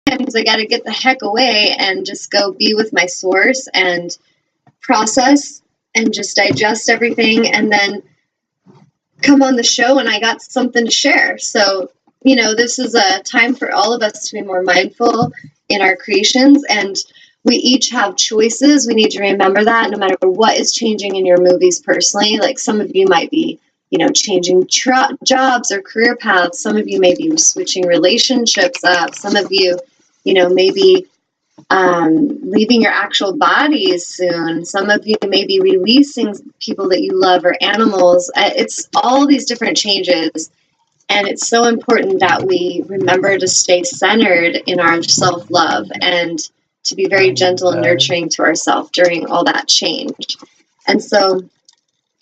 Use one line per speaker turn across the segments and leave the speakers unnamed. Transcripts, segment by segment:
I got to get the heck away and just go be with my source and process and just digest everything, and then come on the show and I got something to share. So, this is a time for all of us to be more mindful in our creations, and we each have choices. We need to remember that no matter what is changing in your movies personally. Like, some of you might be, changing jobs or career paths. Some of you may be switching relationships up. Some of you, maybe leaving your actual bodies soon. Some of you may be releasing people that you love or animals. It's all these different changes. And it's so important that we remember to stay centered in our self-love and to be very gentle and nurturing to ourselves during all that change. And so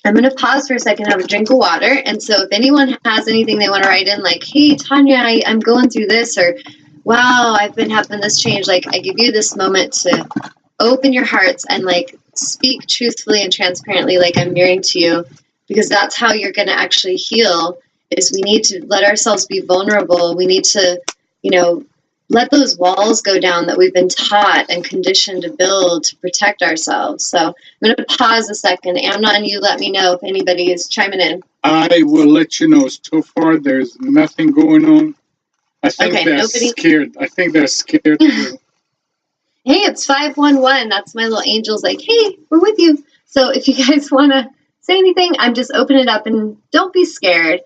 I'm going to pause for a second, have a drink of water. And so if anyone has anything they want to write in, like, hey, Tanya, I'm going through this, or wow, I've been having this change. Like, I give you this moment to open your hearts and like speak truthfully and transparently, like I'm mirroring to you, because that's how you're going to actually heal. Is we need to let ourselves be vulnerable. We need to, let those walls go down that we've been taught and conditioned to build to protect ourselves. So I'm going to pause a second. Amnon, you let me know if anybody is chiming in.
I will let you know. So far, there's nothing going on. I think they're scared. I think they're scared.
Hey, it's 511. That's my little angels like, hey, we're with you. So if you guys want to say anything, I'm just opening it up, and don't be scared.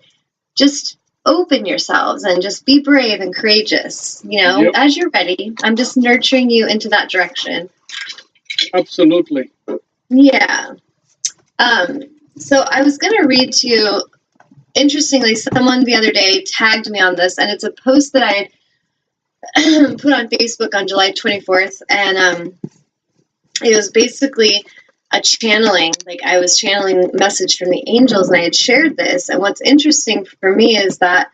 Just open yourselves and just be brave and courageous,
Yep.
As you're ready. I'm just nurturing you into that direction.
Absolutely.
Yeah. So I was going to read to you, interestingly, someone the other day tagged me on this, and it's a post that I had put on Facebook on July 24th, and it was basically a channeling. Like, I was channeling a message from the angels, and I had shared this. And what's interesting for me is that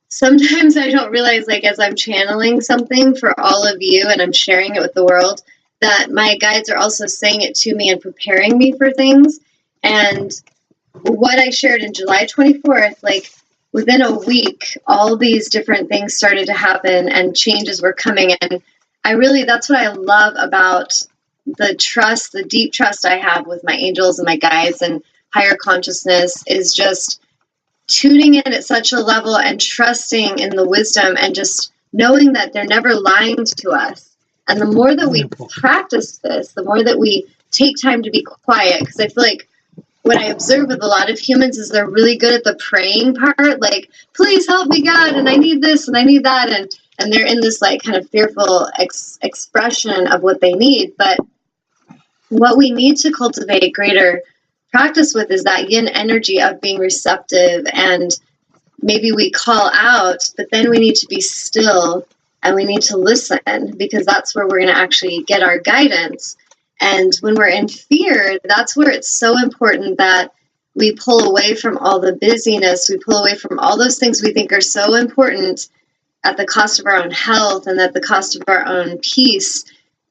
sometimes I don't realize, like, as I'm channeling something for all of you and I'm sharing it with the world, that my guides are also saying it to me and preparing me for things. And what I shared in July 24th, like, within a week, all these different things started to happen and changes were coming. And that's what I love about the trust, the deep trust I have with my angels and my guides and higher consciousness, is just tuning in at such a level and trusting in the wisdom and just knowing that they're never lying to us. And the more that we practice this, the more that we take time to be quiet, because I feel like what I observe with a lot of humans is they're really good at the praying part, like, please help me, God, and I need this and I need that, and they're in this like kind of fearful expression of what they need. But what we need to cultivate greater practice with is that yin energy of being receptive, and maybe we call out, but then we need to be still and we need to listen, because that's where we're going to actually get our guidance. And when we're in fear, that's where it's so important that we pull away from all the busyness, we pull away from all those things we think are so important at the cost of our own health and at the cost of our own peace.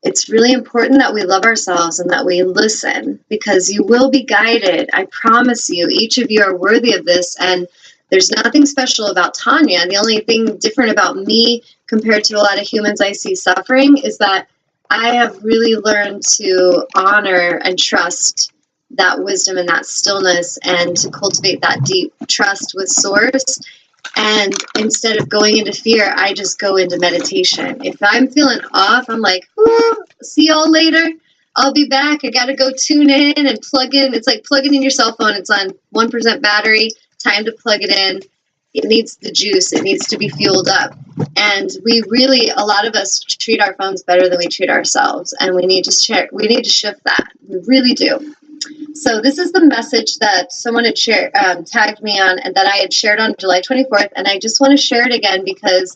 It's really important that we love ourselves and that we listen, because you will be guided. I promise you, each of you are worthy of this. And there's nothing special about Tanya. The only thing different about me compared to a lot of humans I see suffering is that I have really learned to honor and trust that wisdom and that stillness, and to cultivate that deep trust with Source. And instead of going into fear, I just go into meditation. If I'm feeling off, I'm like, see y'all later. I'll be back. I got to go tune in and plug in. It's like plugging in your cell phone. It's on 1% battery. Time to plug it in. It needs the juice. It needs to be fueled up. And a lot of us treat our phones better than we treat ourselves. And we need to shift that. We really do. So this is the message that someone had tagged me on, and that I had shared on July 24th. And I just want to share it again because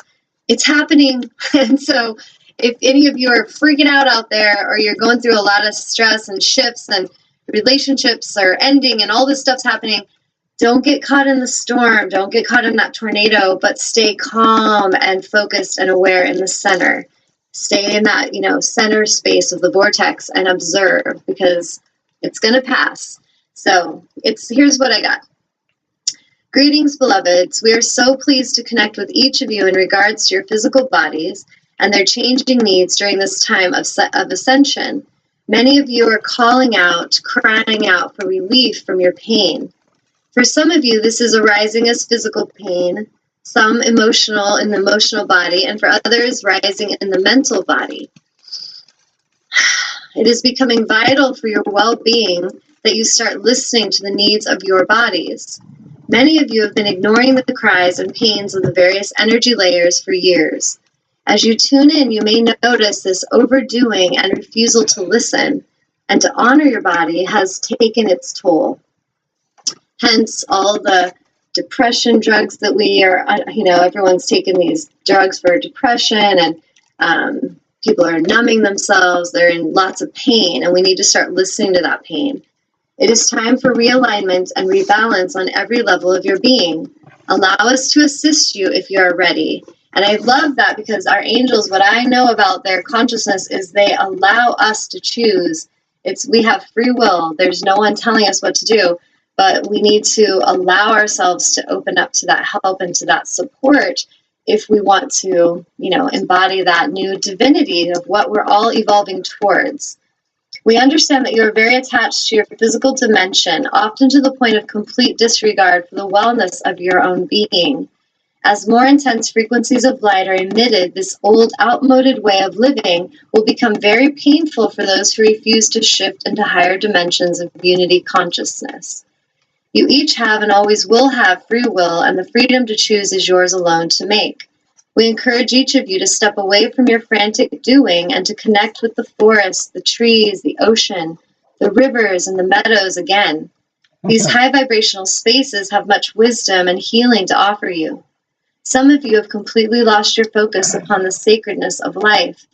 it's happening. And so if any of you are freaking out there, or you're going through a lot of stress and shifts and relationships are ending and all this stuff's happening, don't get caught in the storm. Don't get caught in that tornado, but stay calm and focused and aware in the center. Stay in that, center space of the vortex and observe, because it's going to pass. So here's what I got. Greetings, beloveds. We are so pleased to connect with each of you in regards to your physical bodies and their changing needs during this time of ascension. Many of you are calling out, crying out for relief from your pain. For some of you, this is arising as physical pain, some emotional in the emotional body, and for others, rising in the mental body. It is becoming vital for your well-being that you start listening to the needs of your bodies. Many of you have been ignoring the cries and pains of the various energy layers for years. As you tune in, you may notice this overdoing and refusal to listen and to honor your body has taken its toll. Hence, all the depression drugs that we are, everyone's taking these drugs for depression, and people are numbing themselves. They're in lots of pain, and we need to start listening to that pain. It is time for realignment and rebalance on every level of your being. Allow us to assist you if you are ready. And I love that, because our angels, what I know about their consciousness is they allow us to choose. We have free will. There's no one telling us what to do, but we need to allow ourselves to open up to that help and to that support if we want to, embody that new divinity of what we're all evolving towards. We understand that you are very attached to your physical dimension, often to the point of complete disregard for the wellness of your own being. As more intense frequencies of light are emitted, this old, outmoded way of living will become very painful for those who refuse to shift into higher dimensions of unity consciousness. You each have and always will have free will, and the freedom to choose is yours alone to make. We encourage each of you to step away from your frantic doing and to connect with the forest, the trees, the ocean, the rivers, and the meadows again. These high vibrational spaces have much wisdom and healing to offer you. Some of you have completely lost your focus upon the sacredness of life,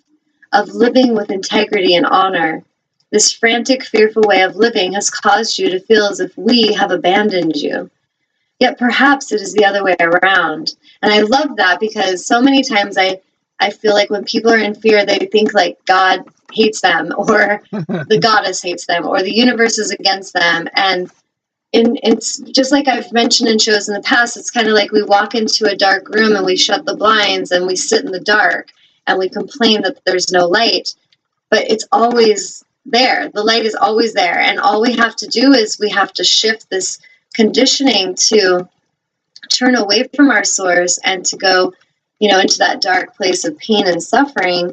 of living with integrity and honor. This frantic, fearful way of living has caused you to feel as if we have abandoned you. Yet perhaps it is the other way around. And I love that, because so many times I feel like when people are in fear, they think like God hates them, or the goddess hates them, or the universe is against them. And it's just like I've mentioned in shows in the past, it's kind of like we walk into a dark room and we shut the blinds and we sit in the dark and we complain that there's no light, but it's always there. The light is always there. And all we have to do is we have to shift this conditioning to turn away from our source and to go, into that dark place of pain and suffering,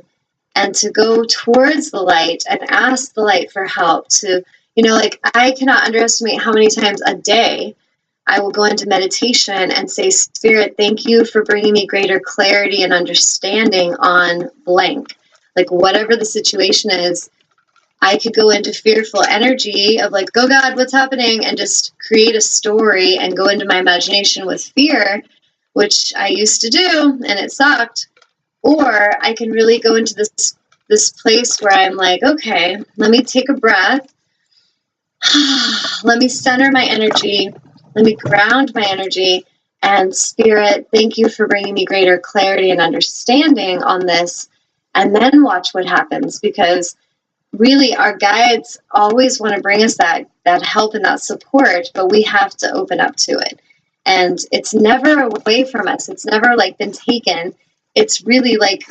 and to go towards the light and ask the light for help to, I cannot underestimate how many times a day I will go into meditation and say, Spirit, thank you for bringing me greater clarity and understanding on blank. Like whatever the situation is, I could go into fearful energy of like, oh God, what's happening? And just create a story and go into my imagination with fear, which I used to do, and it sucked. Or I can really go into this place where I'm like, okay, let me take a breath. Let me center my energy. Let me ground my energy. And Spirit, thank you for bringing me greater clarity and understanding on this. And then watch what happens, because really our guides always want to bring us that help and that support, but we have to open up to it. And it's never away from us. It's never like been taken. It's really like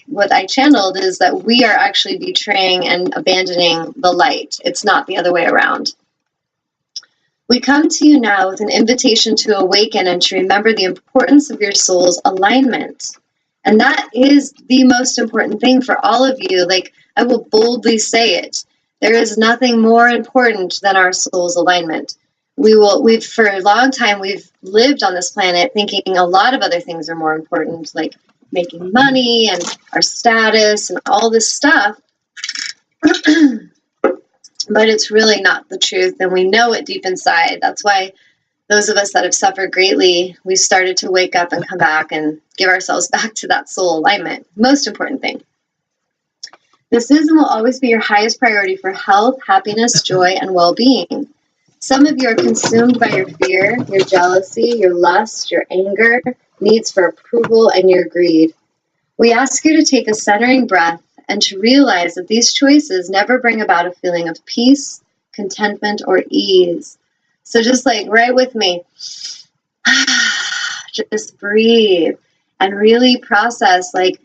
what I channeled is that we are actually betraying and abandoning the light. It's not the other way around. We come to you now with an invitation to awaken and to remember the importance of your soul's alignment. And that is the most important thing for all of you. Like, I will boldly say it. There is nothing more important than our soul's alignment. We've for a long time, we've lived on this planet thinking a lot of other things are more important, like making money and our status and all this stuff. But it's really not the truth, and we know it deep inside. That's why those of us that have suffered greatly, we've started to wake up and come back and give ourselves back to that soul alignment. Most important thing. This is and will always be your highest priority for health, happiness, joy, and well-being. Some of you are consumed by your fear, your jealousy, your lust, your anger, needs for approval, and your greed. We ask you to take a centering breath and to realize that these choices never bring about a feeling of peace, contentment, or ease. So just like right with me, just breathe and really process, like,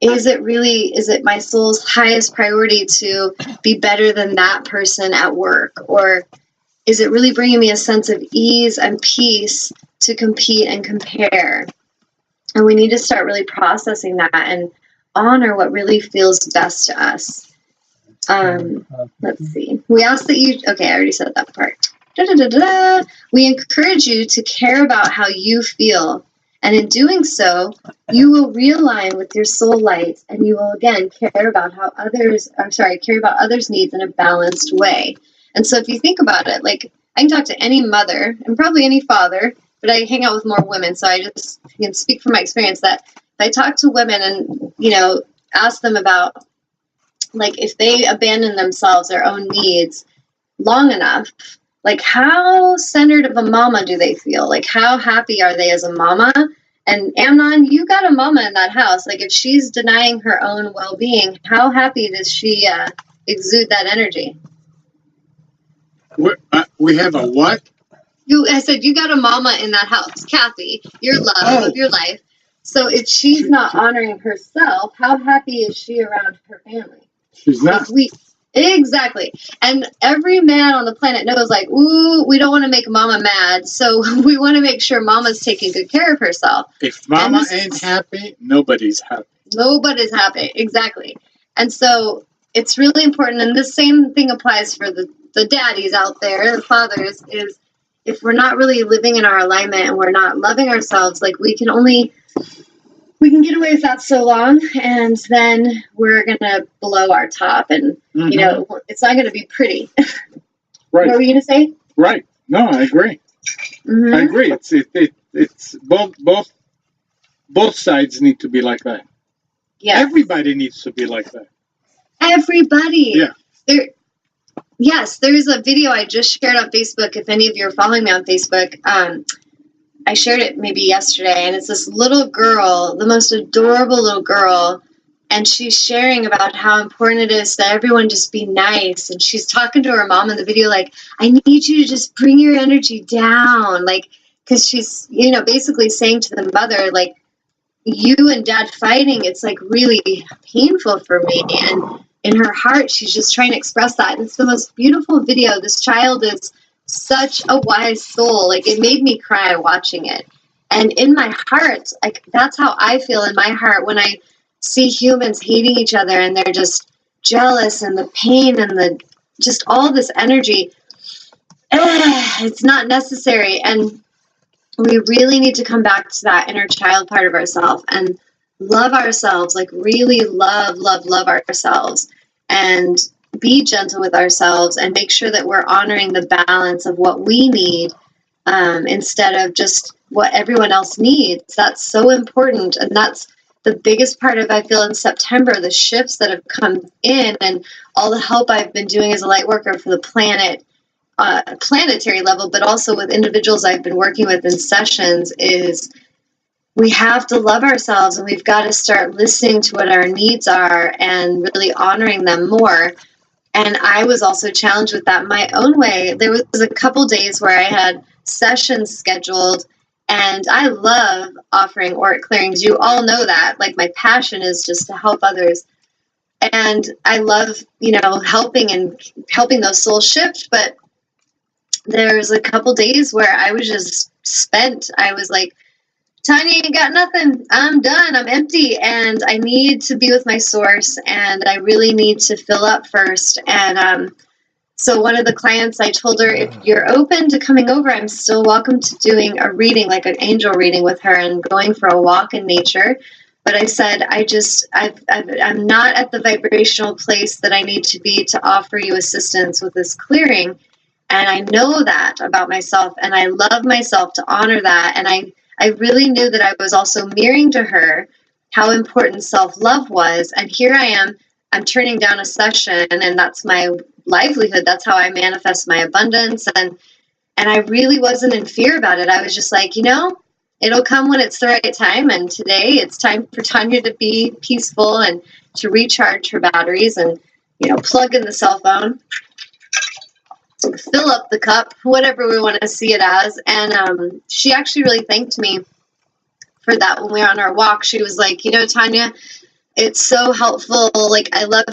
is it my soul's highest priority to be better than that person at work? Or is it really bringing me a sense of ease and peace to compete and compare? And we need to start really processing that and honor what really feels best to us. Let's see. We ask that you, okay, I already said that part. We encourage you to care about how you feel. And in doing so, you will realign with your soul light, and you will again care about others' needs in a balanced way. And so if you think about it, like I can talk to any mother and probably any father, but I hang out with more women, so I just can speak from my experience that if I talk to women and, you know, ask them about, like, if they abandon themselves, their own needs long enough, like, how centered of a mama do they feel? Like, how happy are they as a mama? And Amnon, you got a mama in that house. Like, if she's denying her own well-being, how happy does she exude that energy?
We have a what?
I said you got a mama in that house, Kathy, your love of your life. So if she's not honoring herself, how happy is she around her family?
She's not.
Exactly. And every man on the planet knows, like, ooh, we don't want to make mama mad. So we want to make sure mama's taking good care of herself.
If mama ain't happy, nobody's happy.
Nobody's happy. Exactly. And so it's really important. And the same thing applies for the daddies out there, the fathers, is if we're not really living in our alignment and we're not loving ourselves, like we can get away with that so long, and then we're going to blow our top, and, you know, it's not going to be pretty.
Right.
What were you going to say?
Right. No, I agree. I agree. It's both sides need to be like that.
Yeah.
Everybody needs to be like that.
Everybody.
Yeah.
There's a video I just shared on Facebook. If any of you are following me on Facebook, I shared it maybe yesterday, and it's this little girl, the most adorable little girl, and she's sharing about how important it is that everyone just be nice, and she's talking to her mom in the video like, I need you to just bring your energy down, like, because she's, you know, basically saying to the mother, like, you and dad fighting, it's like really painful for me, and in her heart, she's just trying to express that, and it's the most beautiful video. This child is such a wise soul. Like, it made me cry watching it. And in my heart, like, that's how I feel in my heart when I see humans hating each other and they're just jealous, and the pain and the just all this energy. It's not necessary. And we really need to come back to that inner child part of ourselves and love ourselves, like really love ourselves, and be gentle with ourselves, and make sure that we're honoring the balance of what we need instead of just what everyone else needs. That's so important. And that's the biggest part of, I feel, in September, the shifts that have come in and all the help I've been doing as a light worker for the planet, planetary level, but also with individuals I've been working with in sessions, is we have to love ourselves, and we've got to start listening to what our needs are and really honoring them more. And I was also challenged with that my own way. There was a couple days where I had sessions scheduled, and I love offering auric clearings. You all know that. Like, my passion is just to help others. And I love, you know, helping those souls shift. But there's a couple days where I was just spent. I was like, Tanya, you got nothing. I'm done. I'm empty. And I need to be with my source. And I really need to fill up first. And so one of the clients, I told her, if you're open to coming over, I'm still welcome to doing a reading, like an angel reading with her, and going for a walk in nature. But I said, I'm not at the vibrational place that I need to be to offer you assistance with this clearing. And I know that about myself, and I love myself to honor that. And I really knew that I was also mirroring to her how important self-love was. And here I am, I'm turning down a session, and that's my livelihood. That's how I manifest my abundance. And I really wasn't in fear about it. I was just like, you know, it'll come when it's the right time. And today it's time for Tanya to be peaceful and to recharge her batteries and, you know, plug in the cell phone, fill up the cup, whatever we want to see it as. And she actually really thanked me for that when we were on our walk. She was like, you know, Tanya, it's so helpful. Like, I love